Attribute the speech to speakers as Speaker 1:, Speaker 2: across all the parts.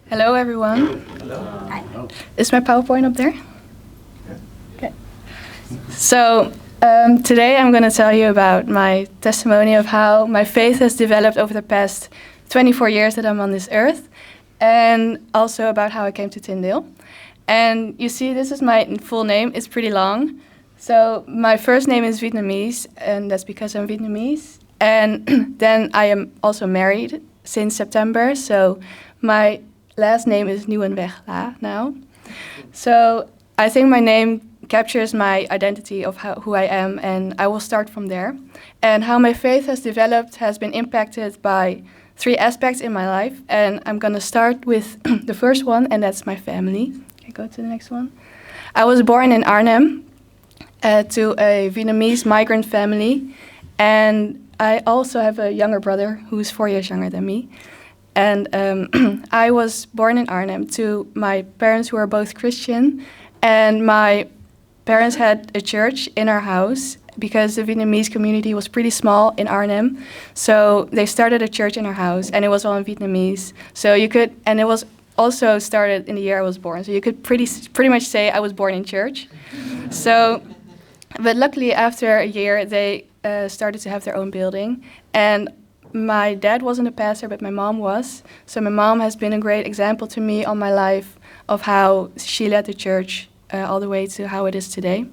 Speaker 1: Hello, everyone.
Speaker 2: Hello.
Speaker 1: Hi. Is my PowerPoint up there? Okay. So today I'm going to tell you about my testimony of how my faith has developed over the past 24 years that I'm on this earth, and also about how I came to Tyndale. And you see, this is my full name. It's pretty long. So my first name is Vietnamese, and that's because I'm Vietnamese. And then I am also married since September. So my last name is Nieuwenweg now. So I think my name captures my identity of who I am, and I will start from there. And how my faith has developed has been impacted by 3 aspects in my life. And I'm going to start with the first one, and that's my family. Okay, go to the next one. I was born in Arnhem to a Vietnamese migrant family. And I also have a younger brother who's 4 years younger than me. And I was born in Arnhem to my parents who are both Christian. And my parents had a church in our house because the Vietnamese community was pretty small in Arnhem. So they started a church in our house, and it was all in Vietnamese. So you could, and it was also started in the year I was born. So you could pretty much say I was born in church. So, but luckily after a year, they started to have their own building. And my dad wasn't a pastor, but my mom was. So my mom has been a great example to me all my life of how she led the church all the way to how it is today.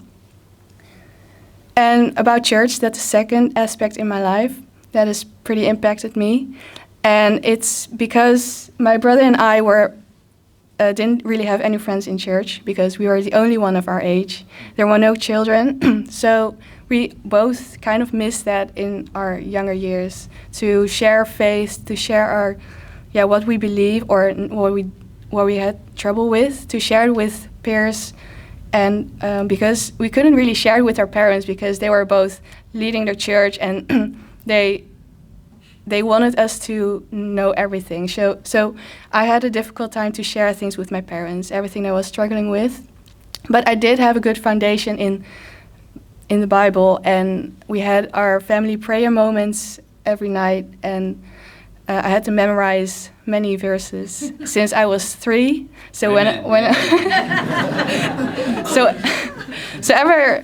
Speaker 1: And about church, that's the second aspect in my life that has pretty impacted me. And it's because my brother and I didn't really have any friends in church because we were the only one of our age. There were no children. So we both kind of missed that in our younger years, to share faith, to share our, what we believe or what we had trouble with, to share it with peers. And because we couldn't really share it with our parents because they were both leading the church, and they wanted us to know everything. So I had a difficult time to share things with my parents, everything I was struggling with. But I did have a good foundation in the Bible, and we had our family prayer moments every night, and I had to memorize many verses since I was 3. So ever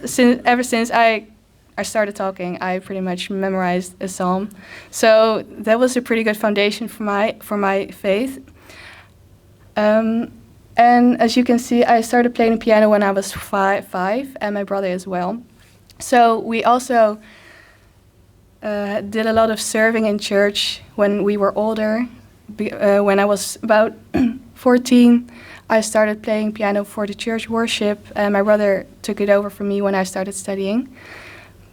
Speaker 1: since I started talking, I pretty much memorized a psalm. So that was a pretty good foundation for my faith. And as you can see, I started playing the piano when I was 5, and my brother as well. So we also did a lot of serving in church when we were older. When I was about 14, I started playing piano for the church worship, and my brother took it over from me when I started studying.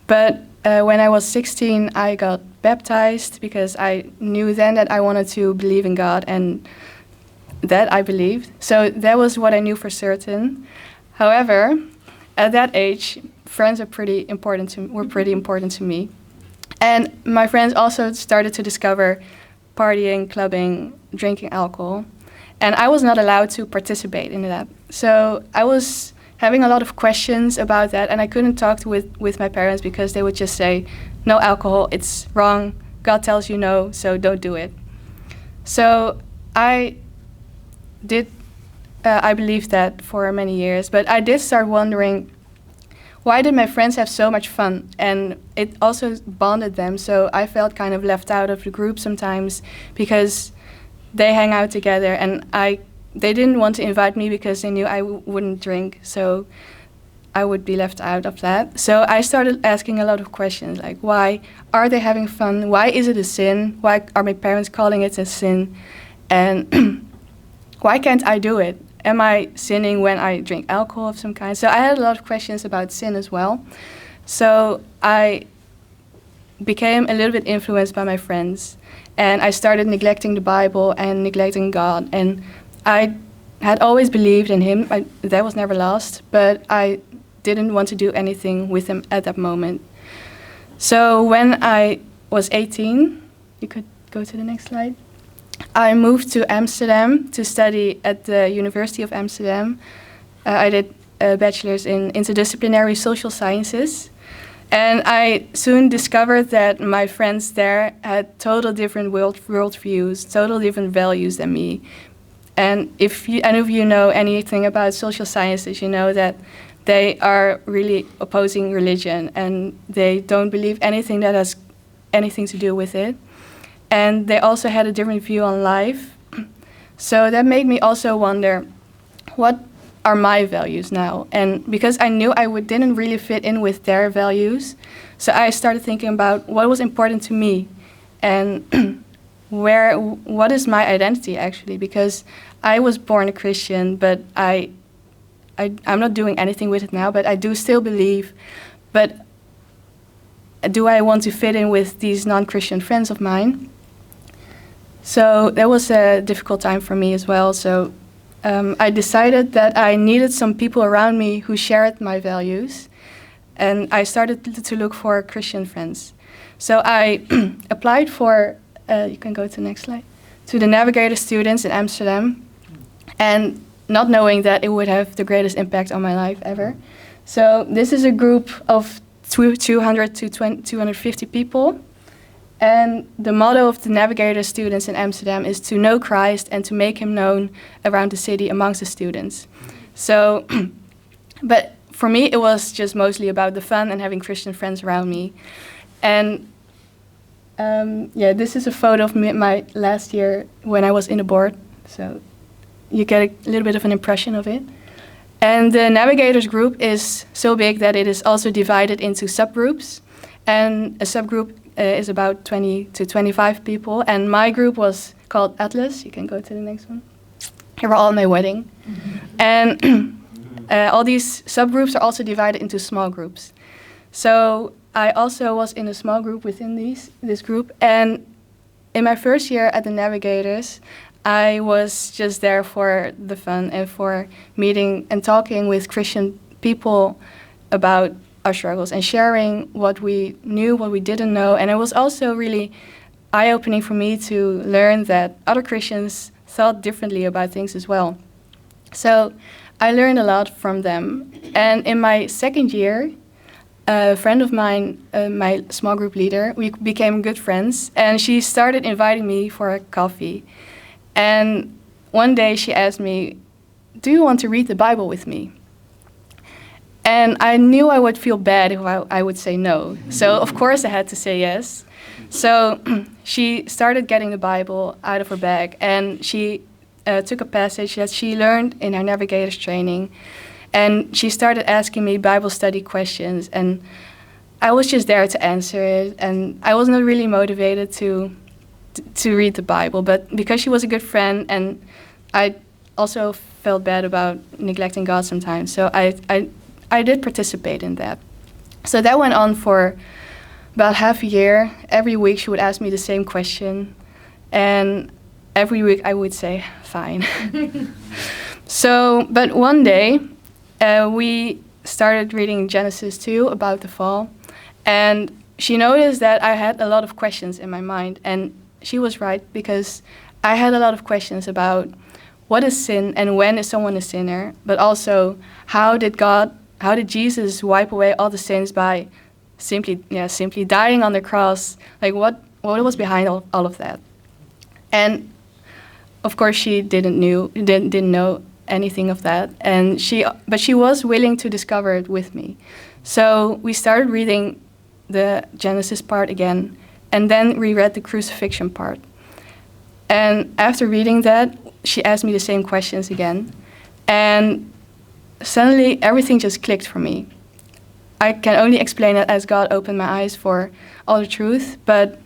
Speaker 1: But when I was 16, I got baptized because I knew then that I wanted to believe in God, and that I believed. So that was what I knew for certain. However, at that age, friends were pretty important to me. And my friends also started to discover partying, clubbing, drinking alcohol. And I was not allowed to participate in that. So I was having a lot of questions about that, and I couldn't talk with my parents because they would just say, no alcohol, it's wrong, God tells you no, so don't do it. So I believed that for many years, but I did start wondering, why did my friends have so much fun? And it also bonded them, so I felt kind of left out of the group sometimes because they hang out together, and they didn't want to invite me because they knew I wouldn't drink, so I would be left out of that. So I started asking a lot of questions, like, why are they having fun? Why is it a sin? Why are my parents calling it a sin? And why can't I do it? Am I sinning when I drink alcohol of some kind? So I had a lot of questions about sin as well. So I became a little bit influenced by my friends, and I started neglecting the Bible and neglecting God. And I had always believed in Him. That was never lost, but I didn't want to do anything with Him at that moment. So when I was 18, you could go to the next slide. I moved to Amsterdam to study at the University of Amsterdam. I did a bachelor's in interdisciplinary social sciences. And I soon discovered that my friends there had total different worldviews, total different values than me. And if any of you know anything about social sciences, you know that they are really opposing religion, and they don't believe anything that has anything to do with it. And they also had a different view on life. So that made me also wonder, what are my values now? And because I knew didn't really fit in with their values, so I started thinking about what was important to me, and what is my identity actually? Because I was born a Christian, but I'm not doing anything with it now, but I do still believe. But do I want to fit in with these non-Christian friends of mine? So that was a difficult time for me as well. So I decided that I needed some people around me who shared my values, and I started to look for Christian friends. So I applied for, you can go to the next slide, to the Navigator students in Amsterdam, and not knowing that it would have the greatest impact on my life ever. So this is a group of 200 to 250 people. And the motto of the Navigator students in Amsterdam is to know Christ and to make him known around the city amongst the students. So, but for me, it was just mostly about the fun and having Christian friends around me. And yeah, this is a photo of me, my last year when I was in the board. So you get a little bit of an impression of it. And the Navigators group is so big that it is also divided into subgroups. And a subgroup is about 20 to 25 people. And my group was called Atlas. You can go to the next one. They were all at my wedding. And all these subgroups are also divided into small groups. So I also was in a small group within this group. And in my first year at the Navigators, I was just there for the fun and for meeting and talking with Christian people about our struggles and sharing what we knew, what we didn't know. And it was also really eye-opening for me to learn that other Christians thought differently about things as well. So I learned a lot from them. And in my second year, a friend of mine, my small group leader, we became good friends, and she started inviting me for a coffee. And one day she asked me, "Do you want to read the Bible with me?" And I knew I would feel bad if I would say no. So of course I had to say yes. So she started getting the Bible out of her bag, and she took a passage that she learned in her Navigators training, and she started asking me Bible study questions, and I was just there to answer it, and I was not really motivated to read the Bible, but because she was a good friend, and I also felt bad about neglecting God sometimes, so I did participate in that. So that went on for about half a year. Every week she would ask me the same question, and every week I would say, fine. So, but one day we started reading Genesis 2 about the fall, and she noticed that I had a lot of questions in my mind, and she was right, because I had a lot of questions about what is sin and when is someone a sinner, but also how did Jesus wipe away all the sins by simply dying on the cross? Like what was behind all of that? And of course she didn't know anything of that, and but she was willing to discover it with me. So we started reading the Genesis part again, and then we read the crucifixion part. And after reading that, she asked me the same questions again. And suddenly everything just clicked for me. I can only explain it as God opened my eyes for all the truth, but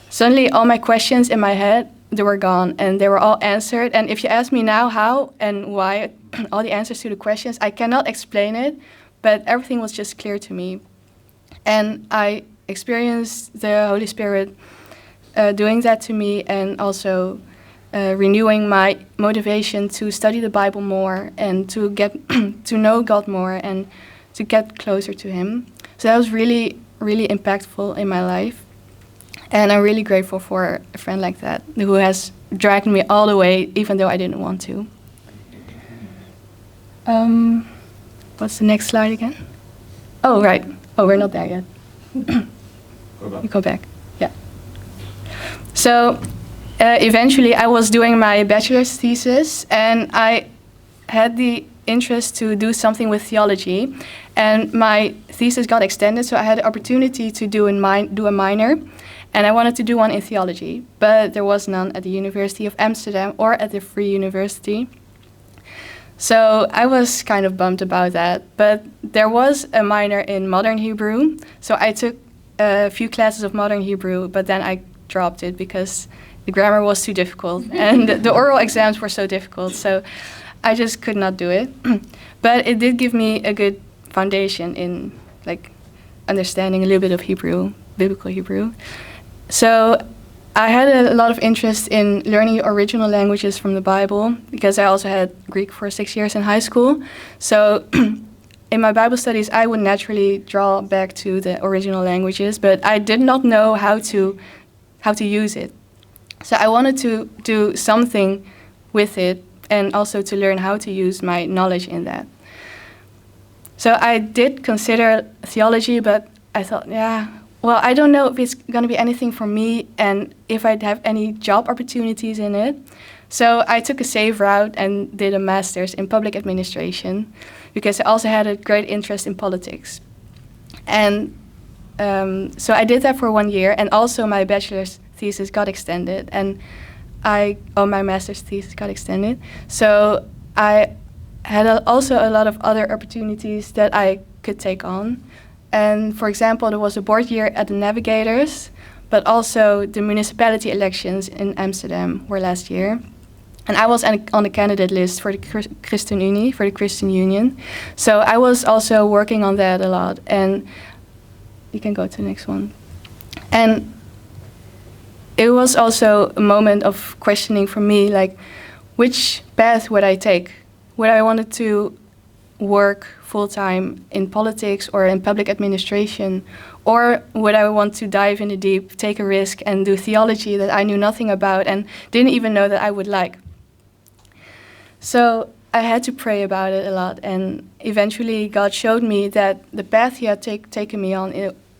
Speaker 1: suddenly all my questions in my head, they were gone, and they were all answered. And if you ask me now how and why, all the answers to the questions, I cannot explain it, but everything was just clear to me. And I experienced the Holy Spirit doing that to me, and also renewing my motivation to study the Bible more and to get to know God more and to get closer to Him. So that was really, really impactful in my life. And I'm really grateful for a friend like that who has dragged me all the way, even though I didn't want to. What's the next slide again? Oh, right. Oh, we're not there yet. Go back. You go back. Yeah. So eventually I was doing my bachelor's thesis, and I had the interest to do something with theology, and my thesis got extended, so I had the opportunity to do a minor, and I wanted to do one in theology, but there was none at the University of Amsterdam or at the Free University. So I was kind of bummed about that, but there was a minor in modern Hebrew, so I took a few classes of modern Hebrew, but then I dropped it because the grammar was too difficult and the oral exams were so difficult, so I just could not do it. But it did give me a good foundation in like understanding a little bit of Hebrew, biblical Hebrew. So I had a lot of interest in learning original languages from the Bible because I also had Greek for 6 years in high school. So in my Bible studies, I would naturally draw back to the original languages, but I did not know how to use it. So I wanted to do something with it and also to learn how to use my knowledge in that. So I did consider theology, but I thought, well, I don't know if it's going to be anything for me and if I'd have any job opportunities in it. So I took a safe route and did a master's in public administration because I also had a great interest in politics. And so I did that for 1 year, and also my bachelor's thesis got extended, and my master's thesis got extended. So I had also a lot of other opportunities that I could take on. And for example, there was a board year at the Navigators, but also the municipality elections in Amsterdam were last year. And I was on the candidate list for the ChristenUnie, for the Christian Union. So I was also working on that a lot. And you can go to the next one. And it was also a moment of questioning for me, like, which path would I take? Would I wanted to work full-time in politics or in public administration? Or would I want to dive in the deep, take a risk, and do theology that I knew nothing about and didn't even know that I would like? So I had to pray about it a lot, and eventually God showed me that the path He had taken me on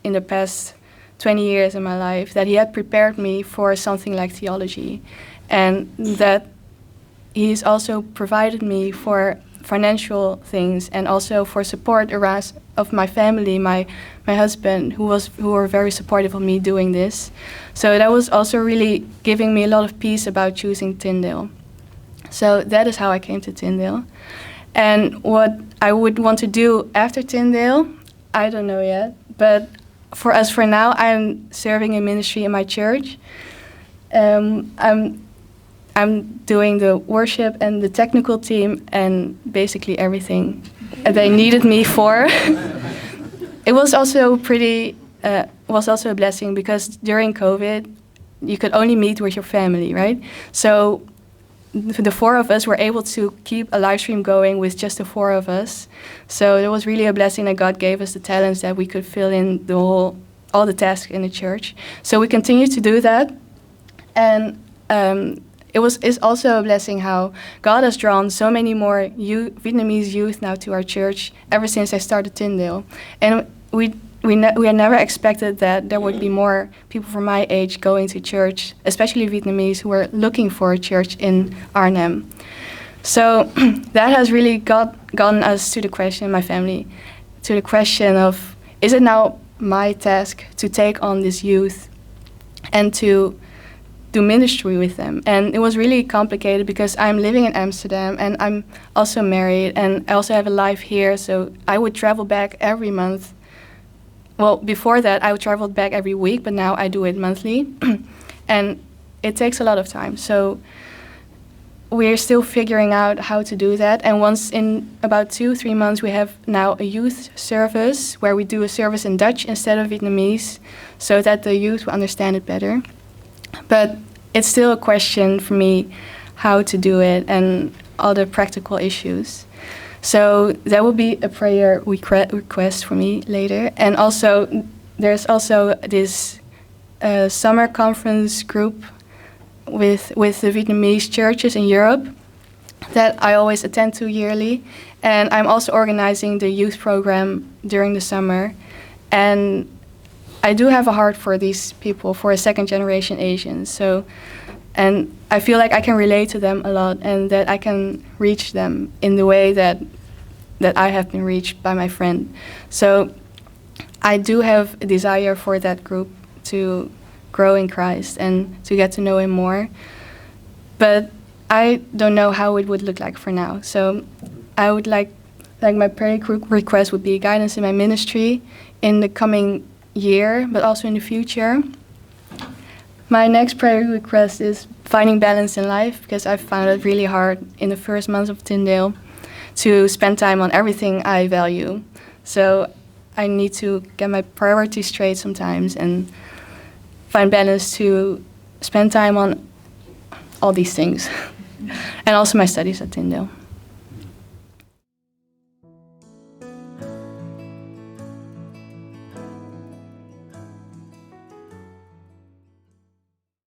Speaker 1: in the past 20 years in my life, that He had prepared me for something like theology, and that He's also provided me for financial things and also for support around of my family, my husband, who were very supportive of me doing this. So that was also really giving me a lot of peace about choosing Tyndale. So that is how I came to Tyndale. And what I would want to do after Tyndale, I don't know yet. But for now, I'm serving in ministry in my church. I'm doing the worship and the technical team and basically everything they needed me for. It was also also a blessing because during COVID, you could only meet with your family, right? So the four of us were able to keep a live stream going with just the four of us. So it was really a blessing that God gave us the talents that we could fill in all the tasks in the church. So we continue to do that. And it's also a blessing how God has drawn so many more Vietnamese youth now to our church ever since I started Tyndale. And we had never expected that there would be more people from my age going to church, especially Vietnamese who were looking for a church in Arnhem. So that has really gotten us to the question, my family, to the question of, is it now my task to take on this youth and to do ministry with them? And it was really complicated because I'm living in Amsterdam and I'm also married and I also have a life here, so I would travel back every month. Well, before that, I traveled back every week, but now I do it monthly. And it takes a lot of time. So we're still figuring out how to do that. And once in about 2-3 months, we have now a youth service where we do a service in Dutch instead of Vietnamese so that the youth will understand it better. But it's still a question for me how to do it and all the practical issues. So that will be a prayer request for me later. And also, there's also this summer conference group with the Vietnamese churches in Europe that I always attend to yearly. And I'm also organizing the youth program during the summer. And I do have a heart for these people, for second generation Asians. So And I feel like I can relate to them a lot, and that I can reach them in the way that I have been reached by my friend. So I do have a desire for that group to grow in Christ and to get to know Him more. But I don't know how it would look like for now. So I would like my prayer request would be guidance in my ministry in the coming year, but also in the future. My next prayer request is finding balance in life, because I found it really hard in the first months of Tyndale to spend time on everything I value. So I need to get my priorities straight sometimes and find balance to spend time on all these things. And also my studies at Tyndale.